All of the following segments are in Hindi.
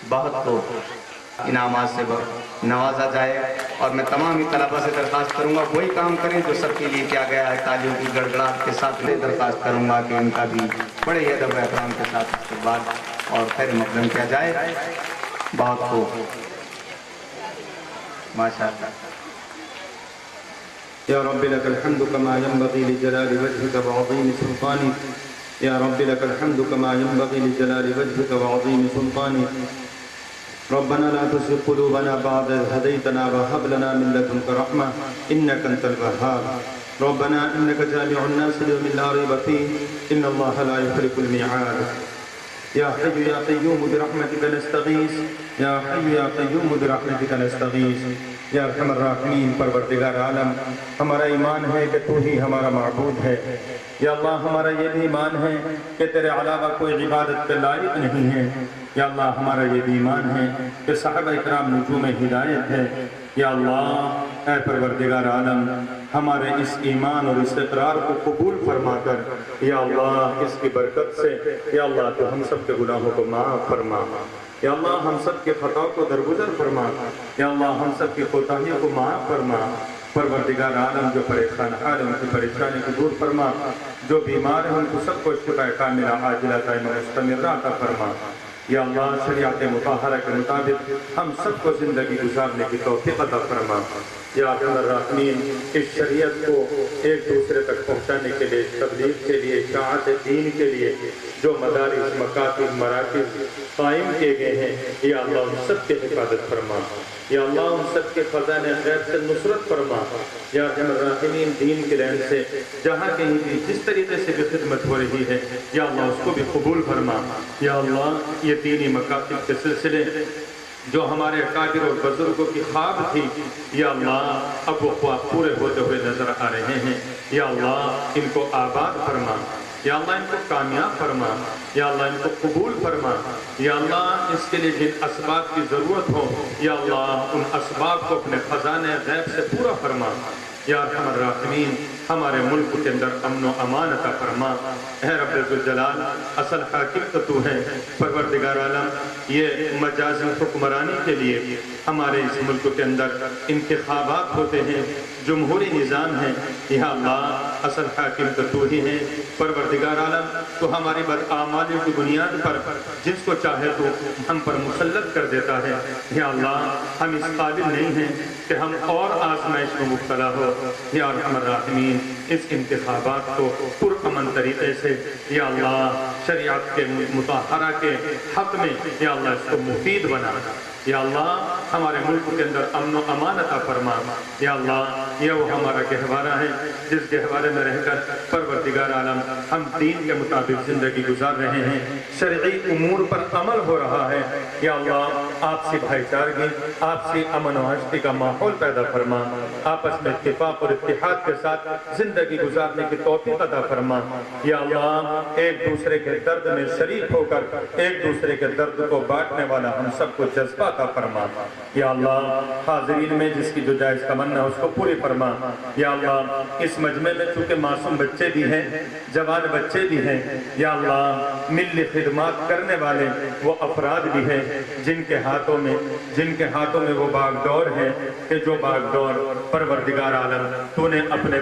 बहुत को इनामात से नवाजा जाए। और मैं तमाम ही तलबा से दरख्वास्त करूँगा वही काम करें जो सबके लिए किया गया है। तालियों की गड़गड़ाहट के साथ मैं दरख्वास्त करूँगा कि उनका भी बड़े अदब एहतराम के साथ इस्तकबाल और खैर मक़दम किया जाए। बहुत को माशाअल्लाह। या रब्बी लकल हम्दु कमा यंबग़ी लिजलालि वजहिका व अज़ीमि सुल्तानिक। या रब्बी लकल हम्दु कमा यंबग़ी लिजलालि वजहिका व अज़ीमि सुल्तानिक। रब्बना ला तुज़िग़ क़ुलूबना बअद इज़ हदैतना व हब लना मिन लदुनका रहमा इन्नका अंतल वह्हाब। रब्बना इन्नका जामिउन नास लियौमिन ला रैब फ़ीहि इन्नल्लाहा ला युख़्लिफ़ुल मिआद। या हय्यु या क़य्यूम बिरहमतिका नस्तगीस। या हय्यु या क़य्यूम बिरहमतिका नस्तगीस। या अरहमर राहिमीन, परवरदिगार आलम, हमारा ईमान है कि तू ही हमारा माबूद है। या अल्लाह, हमारा ये भी ईमान है कि तेरे अलावा कोई इबादत के लायक नहीं है। या अल्लाह, हमारा ये भी ईमान है कि साहब इकराम नजूम हिदायत है। या अल्लाह, ऐ परवरदिगार आलम, हमारे इस ईमान और इस इकरार को कबूल फरमाकर या अल्लाह इसकी बरकत से या अल्लाह तो हम सब के गुनाहों को माफ़ फरमा। या अल्लाह, हम सब के ख़ताओं को दरगुजर फरमा। या अल्लाह, हम सब की कोताहियों को माफ़ फरमा। परवरदिगार आलम, जो परेशान हाल है उनकी परेशानी को दूर फरमा। जो बीमार है उनको सबको शिफा कामिला आजिला दाइमा मुस्तमिर्रा अता फरमा। या अल्लाह, शरीयत मुताहरा के मुताबिक हम सबको ज़िंदगी गुजारने की तौफीक अता फरमा। या अरहमर राहिमीन, इस शरीयत को एक दूसरे तक पहुँचाने के लिए, तबलीग के लिए, इशाअत दीन के लिए जो मदारिस, मकातिब, मराकिज़ कायम किए गए हैं, या अल्लाह उन सब की हिफाजत फरमा। या अल्लाह, उन सब के ख़ज़ाने ग़ैब से नुसरत फरमा। या अरहमर राहिमीन, दीन के लैन से जहाँ कहीं भी जिस तरीके से भी खिदमत हो रही है, या अल्लाह उसको भी कबूल फरमा। या अल्लाह, ये दीनी मकातिब के सिलसिले जो हमारे अकाबिर और बुजुर्गों की ख्वाब थी, या अल्लाह अब वो ख्वाब पूरे होते हुए नजर आ रहे हैं। या अल्लाह, इनको आबाद फरमा। या अल्लाह, इनको कामयाब फरमा। या अल्लाह, इनको कबूल फरमा। या अल्लाह, इसके लिए जिन असबाब की ज़रूरत हो, या अल्लाह उन असबाब को अपने ख़ज़ाने ग़ैब से पूरा फरमा। या अरहमर राहिमीन, हमारे मुल्क के अंदर अमन व अमान अता फरमा। है रब्बे ज़ुल जलाल, असल हाकिम तो तू है। परवरदिगार आलम, ये मजाजी हुक्मरानी के लिए हमारे इस मुल्क के अंदर इंतखाबात होते हैं, जमहूरी निज़ाम है। या अल्लाह, असल हाकिम तो तू ही है। परवरदिगार आलम, तो हमारी बदआमाली की बुनियाद पर जिसको चाहे तो हम पर मुसल्लत कर देता है। या अल्लाह, हम इस काबिल नहीं हैं कि हम और आजमाइश में मुब्तला हो। या अरहमर राहिमीन, इस इंतखाबात को पुरअमन तरीके से या अल्लाह शरीयत के मुताहरा के हक़ में या अल्लाह इसको मुफीद बना। या अल्लाह, हमारे मुल्क के अंदर अमन व अमान अता फरमा। या अल्लाह, यह वो हमारा गहवारा है जिस गहवारे में रहकर परवरदिगार आलम हम दीन के मुताबिक ज़िंदगी गुजार रहे हैं, शरई उमूर पर अमल हो रहा है। या अल्लाह, आपसी भाईचारगी, आपसी अमन व हस्ती का माहौल पैदा फरमा। आपस में इत्तिफाक और इत्तिहाद के साथ ज़िंदगी गुजारने की तौफीक अता फरमा। या अल्लाह, एक दूसरे के दर्द में शरीक होकर एक दूसरे के दर्द को बांटने वाला हम सबको जज्बा अता फरमा। या अल्लाह, हाज़रीन में जिसकी जो जायज़ तमन्ना है उसको पूरी फरमा। या अल्लाह, इस मजमे में चूँकि मासूम बच्चे भी हैं, जवान बच्चे भी हैं, या अल्लाह मिल्ली खिदमत करने वाले वो अफराद भी हैं जिनके हाथों में वो बागडोर है कि जो बागडोर परवरदिगार आलम तूने अपने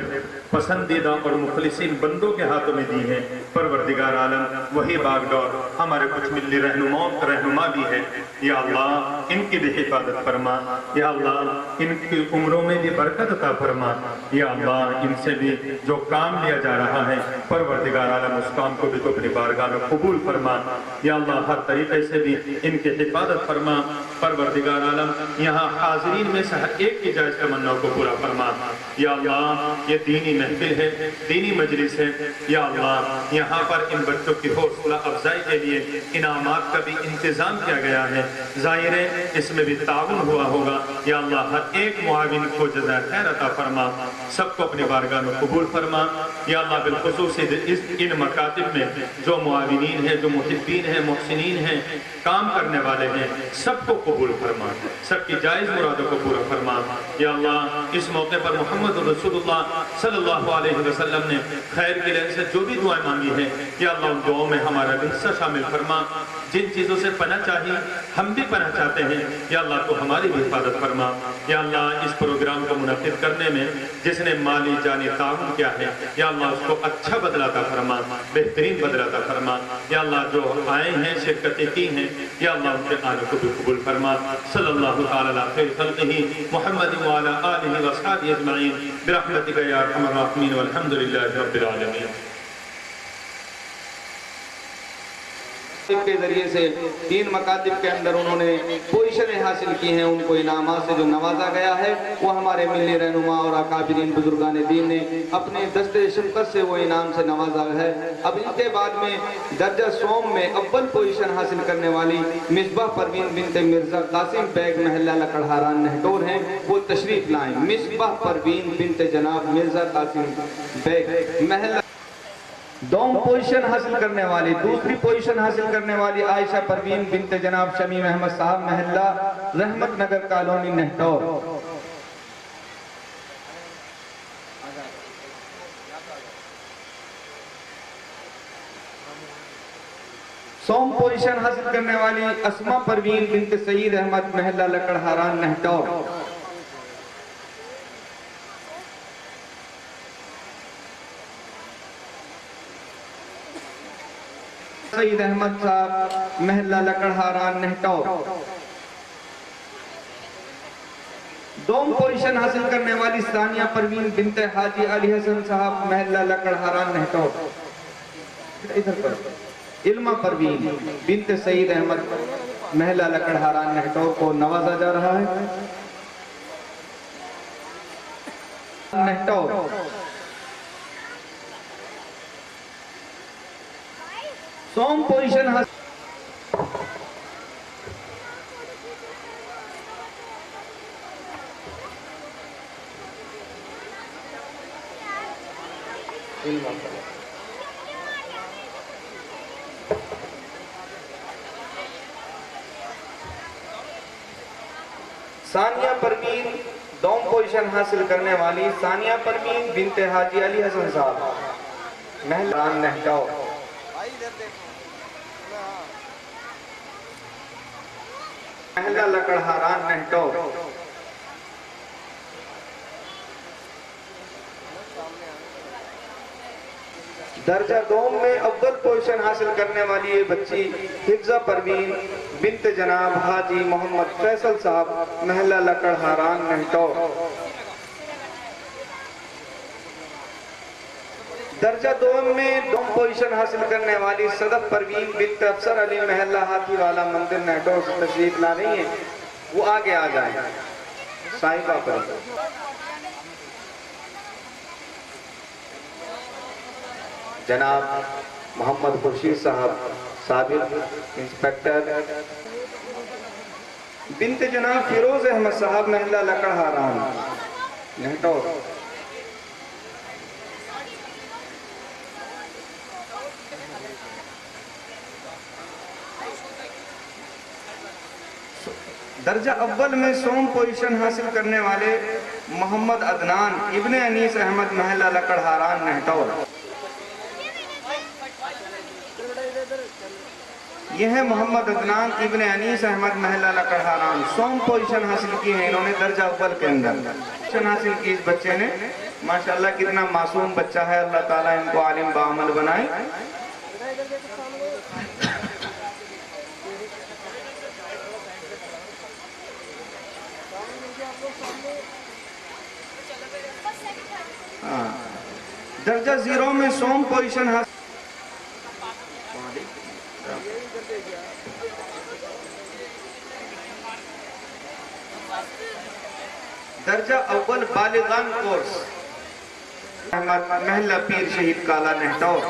पसंदीदा और मुखलिसीन बंदों के हाथों में दी है। परवरदिगार आलम, वही बागडोर हमारे कुछ मिल्ली रहनुमा भी है। या अल्लाह, इनकी भी हिफाजत फरमा। या अल्लाह, इनकी उम्रों में भी बरकत अता फरमा। या अल्लाह, इनसे भी जो काम लिया जा रहा है परवरदिगार आलम उस काम को भी तो अपनी बारगाह में कबूल फरमा। या अल्लाह, हर तरीके से भी इनकी हिफाजत फरमा। परवरदिगार आलम, यहाँ हाज़रीन में से हर एक की जायज़ तमन्ना को पूरा फरमा। या अल्लाह, ये दीनी महफिल है, दीनी मजलिस है। या अल्लाह, यहाँ पर इन बच्चों की हौसला अफजाई के लिए इनामात का भी इंतज़ाम किया गया है। ज़ाहिर है इसमें भी ताउन हुआ होगा। या अल्लाह, हर एक मुआविन को जज़ाए खैर अता फरमा, सबको अपनी बारगाह में कबूल फरमा। या अल्लाह, बिलखुसूस इन मकातिब में जो मुआविनीन हैं, जो मुहिब्बीन हैं, मुहसिनीन हैं, काम करने वाले हैं, सबको कबूल फरमा, सबकी जायज़ मुरादों को पूरा फरमा। या अल्लाह, इस मौके पर मोहम्मद मोहम्मद रसूलुल्लाह सल्लल्लाहु अलैहि वसल्लम ने खैर के लिए से जो भी दुआएं मांगी है, या अल्लाह उन दुआओं में हमारा भी हिस्सा शामिल फरमा। जिन चीज़ों से पनाह चाहिए हम भी पनाह चाहते हैं, या अल्लाह तो हमारी भी हिफाजत फरमा। या अल्लाह इस प्रोग्राम को मुनक्किद करने में जिसने माली जानी ताउन किया है, या अल्लाह उसको अच्छा बदलाता फरमा, बेहतरीन बदलाता फरमा। या अल्लाह जो आए हैं शिरकतें की हैं, या अल्लाह उनके आने को भी कबूल फरमा। सल्लल्लाहु तआला अला खैर खल्क़िही मुहम्मद व अला आलिहि व अस्हाबिहि अजमईन बिरहमतिका या अरहमर राहिमीन वल्हम्दुलिल्लाहि रब्बिल आलमीन। के जरिए से 3 मकातिब के अंदर उन्होंने पोजीशनें हासिल की हैं, उनको इनामात से जो नवाजा गया है वो हमारे मिल्ली रहनुमा और अकाबिरीन बुजुर्गान दीन ने अपने दस्ते शिफ़क़त से वो इनाम से नवाजा है। अब इनके बाद में दर्जा सोम में अव्वल पोजीशन हासिल करने वाली मिसबाह परवीन बिनते मिर्ज़ा कासिम बैग महल्ला लकड़हारान नहटोर हैं, वो तशरीफ लाएं। मिसबाह परवीन बिनते जनाब मिर्ज़ा कासिम बैग महल्ला। दोम पोजीशन हासिल करने वाली, दूसरी पोजीशन हासिल करने वाली आयशा परवीन बिनते जनाब शमीम अहमद साहब महल्ला रहमत नगर कॉलोनी नहटौर। सोम पोजीशन हासिल करने वाली अस्मा परवीन बिनते सईद अहमद महल्ला लकड़हारान नहटौर। सईद अहमद साहब महल्ला लकड़हारान नहटौर। दोम पोजीशन हासिल करने वाली सानिया परवीन बिनते हाजी अली हसन साहब महल्ला लकड़हारान नहटौर। इधर पर इल्मा परवीन बिनते सईद अहमद महल्ला लकड़हारान नहटौर को नवाजा जा रहा है। नहटौर सोम पोजीशन हासिल सानिया परवीन दोम पोजीशन हासिल करने वाली सानिया परवीन बिनते हाजी अली हसन साहब महल्ला नहटौर। महल्ला लकड़हारान नहटौर। दर्जा दोम में अव्वल पोजीशन हासिल करने वाली ये बच्ची हिफ्जा परवीन बिनते जनाब हाजी मोहम्मद फैसल साहब महल्ला लकड़हारान नहटौर। दर्जा दोम में दोम पोजीशन हासिल करने वाली सदफ परवीन बिनते अफसर अली महल्ला हाथी वाला मंदिर नहटौर से तशरीफ ला रही है, वो आगे आ जाए। साहिबा पर जनाब मोहम्मद खुर्शीद साहब साबिक इंस्पेक्टर बिनते जनाब फिरोज अहमद साहब महल्ला लकड़हारान नहटौर। दर्जा अव्वल में सोम पोजीशन हासिल करने वाले मोहम्मद अदनान इब्ने अनीस अहमद महल्ला लकड़हारान नहटौर। यह है मोहम्मद अदनान इब्ने अनीस अहमद महल्ला लकड़हारान। सोम पोजीशन हासिल की है इन्होंने दर्जा अव्वल के अंदर। पोजीशन हासिल की इस बच्चे ने, माशाल्लाह कितना मासूम बच्चा है, अल्लाह ताला इनको आलिम बाअमल बनाए। दर्जा 0 में सोम पोजीशन हासिल दर्जा अव्वल बालिगान कोर्स महल्ला पीर शहीद काला नहटौर।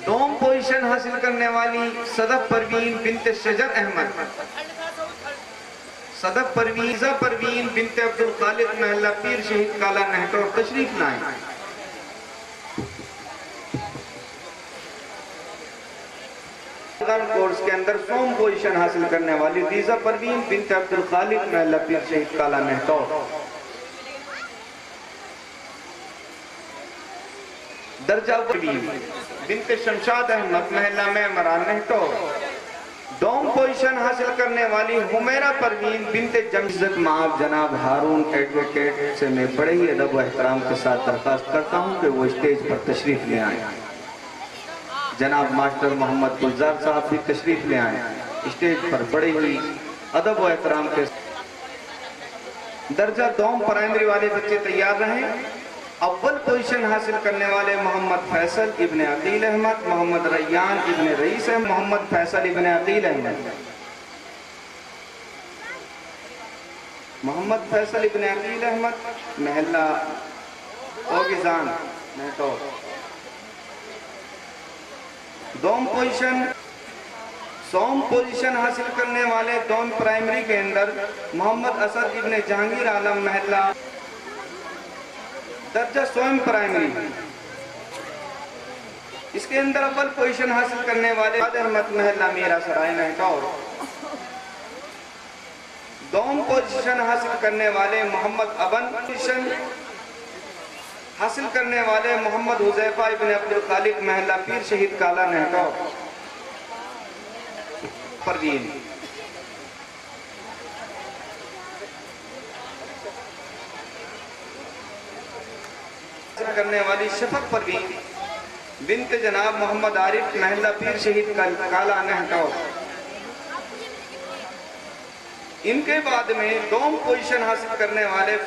दोम पोजीशन हासिल करने वाली सदफ परवीन बिनते शजर अहमद सदफ परवीन बिनते अब्दुल खालिद महल्ला पीर शहीद काला नहटौर तशरीफ लाएं। बालिगान कोर्स के अंदर सोम पोजीशन हासिल करने वाली रीजा परवीन बिनते अब्दुल खालिक महल्ला पीर शहीद काला नेहटौर। दर्जा परवीन बिनते शमशाद अहमद महल्ला में मरान नेहटौर। डोम पोजीशन हासिल करने वाली हुमैरा परवीन बिनते जमशद माब जनाब हारून एडवोकेट से मैं बड़े ही अदब व एहतराम के साथ दरख्वास्त करता हूं कि वो स्टेज पर तशरीफ ले आए। जनाब मास्टर मोहम्मद गुलजार साहब भी तशरीफ ले आए स्टेज पर बड़े ही अदब व एहतराम के। दर्जा डोम प्राइमरी वाले बच्चे तैयार रहें। अव्वल पोजीशन हासिल करने वाले मोहम्मद फैसल इब्ने अकील अहमद, मोहम्मद रैयान इब्ने रईस है, मोहम्मद फैसल इब्ने अकील अहमद, मोहम्मद फैसल इब्ने अकील अहमद महल्ला ओगिजान नेहटौर। दोम पोजीशन सोम पोजीशन हासिल करने वाले दोम प्राइमरी के अंदर मोहम्मद असद इब्ने जहांगीर आलम महल्ला। दर्जा स्वयं प्राइमरी इसके अंदर अव्वल पोजीशन हासिल करने वाले अहमद महल्ला मीरा सराय नेहटौर। दोम पोजीशन हासिल करने वाले मोहम्मद अबन, पोजीशन हासिल करने वाले मोहम्मद हुजैफा इब्ने अब्दुल खालिक महल्ला पीर शहीद काला नेहटौर। परवीन करने वाली शफक परवीन बिनते जनाब मोहम्मद आरिफ महल्ला पीर शहीद काला नेहटौर। इनके बाद में दोम पोजीशन हासिल करने वाले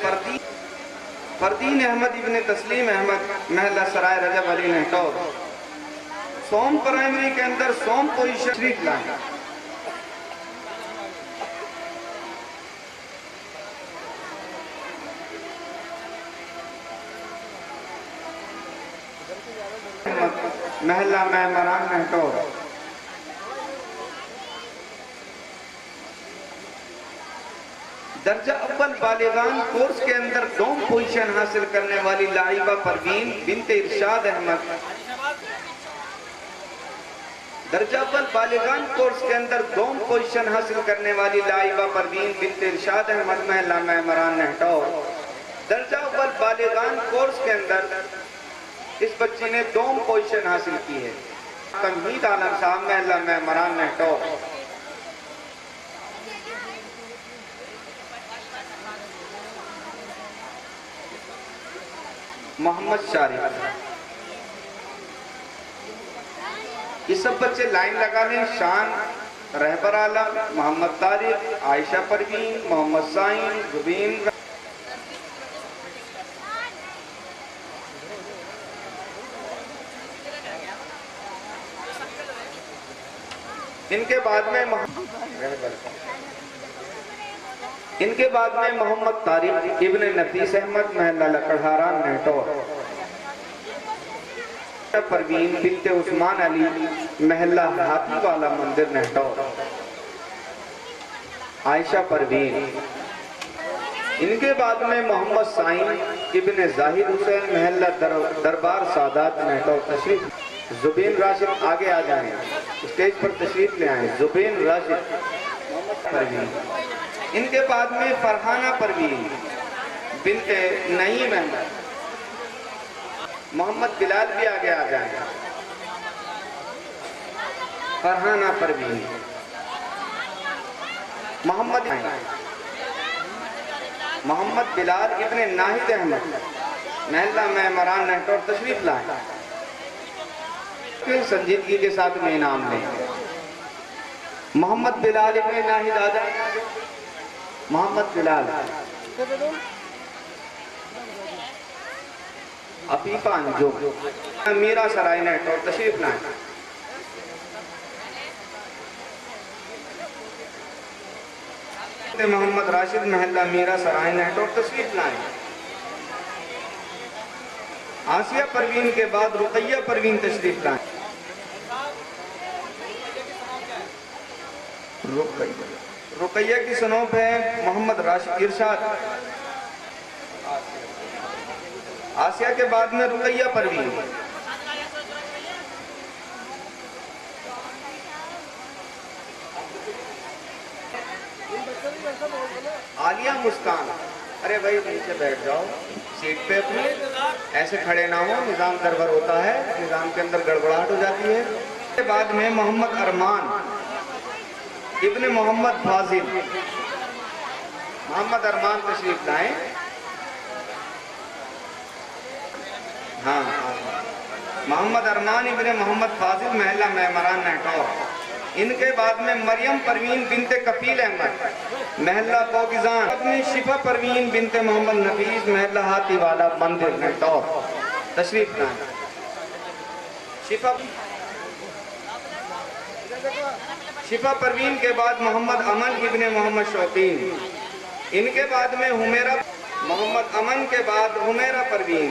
फरदीन अहमद इब्ने तस्लीम अहमद महल्ला सराय रजब अली नेहटौर। सोम प्राइमरी के अंदर सोम पोजीशन शरीफ लाए। महल्ला मेहमान नेहटौर। दर्जा अव्वल बालिगान कोर्स के अंदर दोम पोजीशन हासिल करने वाली लाइबा परवीन बिनते इरशाद अहमद। दर्जा अव्वल बालिगान कोर्स के अंदर दोम पोजीशन हासिल करने वाली लाइबा परवीन बिनते इरशाद अहमद महल्ला मेहमान नेहटौर। दर्जा अव्वल बालिगान कोर्स के अंदर इस बच्ची ने दोम पोजीशन हासिल की है। तमहीद आलम साहब महल्ला मेहमान नेहटौर। मोहम्मद शारिफ। ये सब बच्चे लाइन लगा लें। शान रहबर आलम, मोहम्मद तारिक, आयशा परवीन, मोहम्मद साइन, जुबीन। इनके बाद में मोहम्मद तारिक इब्ने नफीस अहमद महल्ला लकड़हारा नेहटौर। परवीन बिनते उस्मान अली महल्ला हाथी वाला मंदिर नेहटौर। आयशा परवीन। इनके बाद में मोहम्मद साइन इब्ने जाहिद हुसैन महल्ला दरबार सादात नेहटौर तशरीफ। जुबीन राशिद आगे आ जाएं, स्टेज पर तशरीफ ले आए। जुबीन राशिद परवीन। इनके बाद में फरहाना परवीन बिनते नईम अहमद। मोहम्मद बिलाल भी आगे आ जाए। फरहाना परवीन। मोहम्मद बिलाल इब्ने नाहिद अहमद महल्ला मेहमान नेहटौर तशरीफ लाए। संजीदगी के साथ में इनाम लें। मोहम्मद बिलाल इब्ने नाहिद आ जाए। मोहम्मद बिलाल। अफीफा अंजो मीरा सराय नेहटौर तशरीफ लाए। मोहम्मद राशिद महल्ला मीरा सराय नेहटौर तशरीफ लाए। आसिया परवीन के बाद रुकैया परवीन तशरीफ लाए। रुकैया की सनौफ है मोहम्मद राशिद इरशाद। आसिया के बाद में रुकैया परवीन। आलिया मुस्कान। अरे भाई नीचे बैठ जाओ सीट पे अपने, ऐसे खड़े ना हो, निज़ाम गड़बड़ होता है, निज़ाम के अंदर गड़बड़ाहट हो जाती है। के बाद में मोहम्मद अरमान इब्ने मोहम्मद फाजिल, मोहम्मद अरमान तशरीफ लाएं। हाँ, मोहम्मद अरमान इब्ने मोहम्मद फाजिल महल्ला मेमरान नेटौर। इनके बाद में मरियम परवीन बिनते कफील अहमद महल्ला कोगिजान। बाद में शिफा परवीन बिनते मोहम्मद नफीस महल्ला हाथीवाला मंदिर नेटौर तशरीफ लाएं। शिफा परवीन के बाद मोहम्मद अमन इब्ने मोहम्मद शौकीन। इनके बाद में हुमेरा, मोहम्मद अमन के बाद हुमेरा परवीन,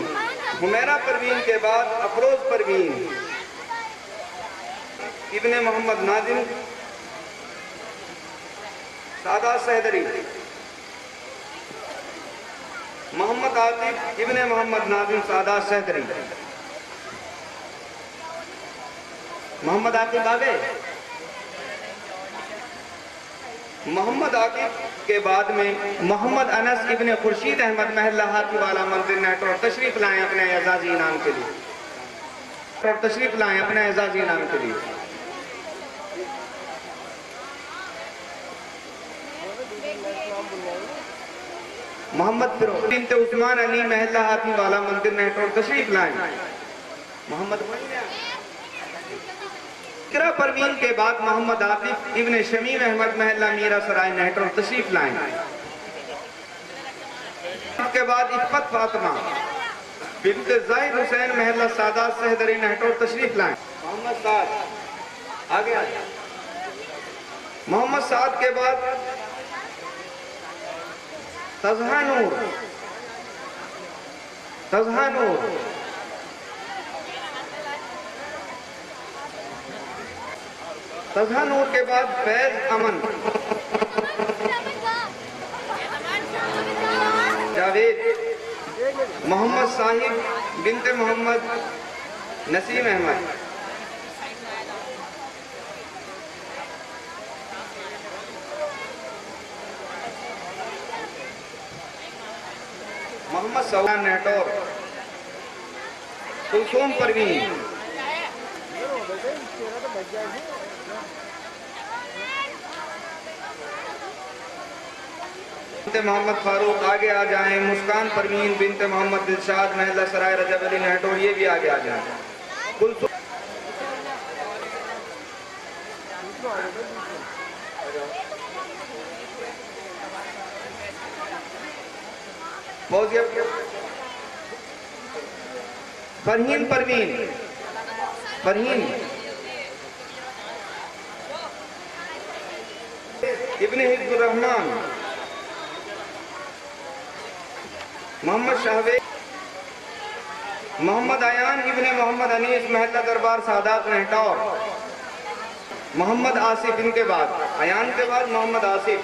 हुमेरा परवीन के बाद अफरोज परवीन इब्ने मोहम्मद नाजिम सादा सहदरी। मोहम्मद आतिफ इब्ने मोहम्मद नाजिम सादा सहदरी। मोहम्मद आतिफ आ गए। मोहम्मद आतिफ के बाद में मोहम्मद अनस इब्ने खुर्शीद अहमद महल्ला हाथीवाला मंदिर नेटौर तशरीफ लाएं अपने एजाजी इनाम के लिए, और तशरीफ लाएं अपने एजाजी इनाम के लिए। मोहम्मद फिरोज बिनते उस्मान अली महल्ला हाथीवाला मंदिर नेटौर तशरीफ लाएं। मोहम्मद इकरा परवीन के बाद मोहम्मद आतिफ इब्ने शमीम अहमद महल्ला मीरा सराय नेटौर तशरीफ लाएं। उसके बाद इफ़्फ़त फातिमा बिनते ज़ाहिद हुसैन महल्ला सादात सहदरी नेटौर तशरीफ लाएं। मोहम्मद साद आगे आ जाए। मोहम्मद साद के बाद तज़हा नूर, तज़हा नूर, तज़हा नूर के बाद फैज अमन, जावेद, मोहम्मद साहिब बिनते मोहम्मद नसीम अहमद। मोहम्मद सवान नेटौर, कुलसुम परवीन, बिनते मोहम्मद फारूक आगे आ जाएं। मुस्कान परवीन बिनते मोहम्मद दिलशाद महल्ला सराय रजब अली नेटौर, ये भी आगे आ जाएं। कुलसुम फरहीन परवीन, फरहीन इब्ने हिब्बुर रहमान, मोहम्मद शाहवे, मोहम्मद अयान इब्ने मोहम्मद अनीस महल्ला दरबार सादात नेटौर। मोहम्मद आसिफ इनके बाद, अयान के बाद मोहम्मद आसिफ।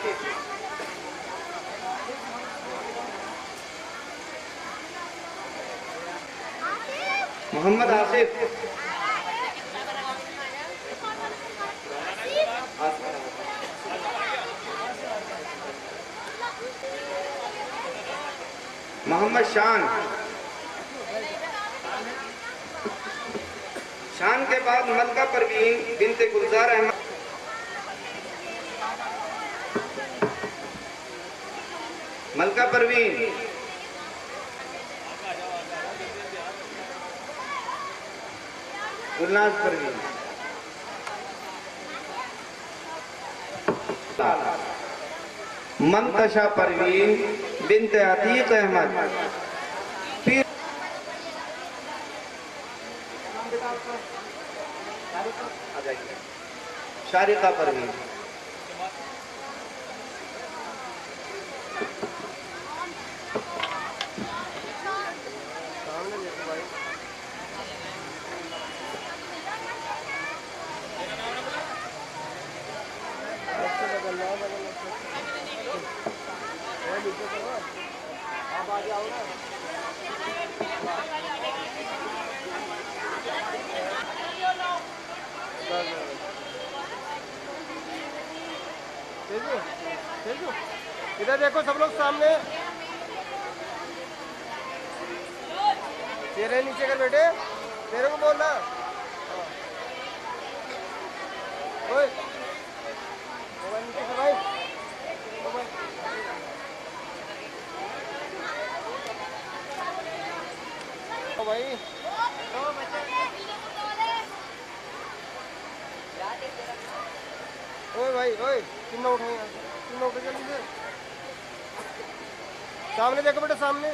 मोहम्मद आसिफ, मोहम्मद शान, शान के बाद मलका परवीन बिनते गुलजार अहमद, मलका परवीन, गुलनाज परवीन, मंतशा परवीन बिनते अतीक अहमद, फिर शारिका परवीन, इधर देखो सब लोग सामने। चेहरे नीचे कर बेटे, तेरे को बोलना। ओए मोबाइल नीचे कर भाई, मोबाइल। ओ भाई ओए भाई ओए, कितना उठाए यहाँ से, कितना उठे जल्दी से। सामने देखो बेटा, सामने।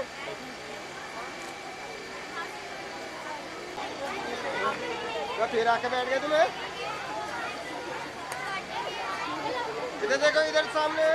तो फिर आके बैठ गए तुम्हें। इधर देखो, इधर सामने।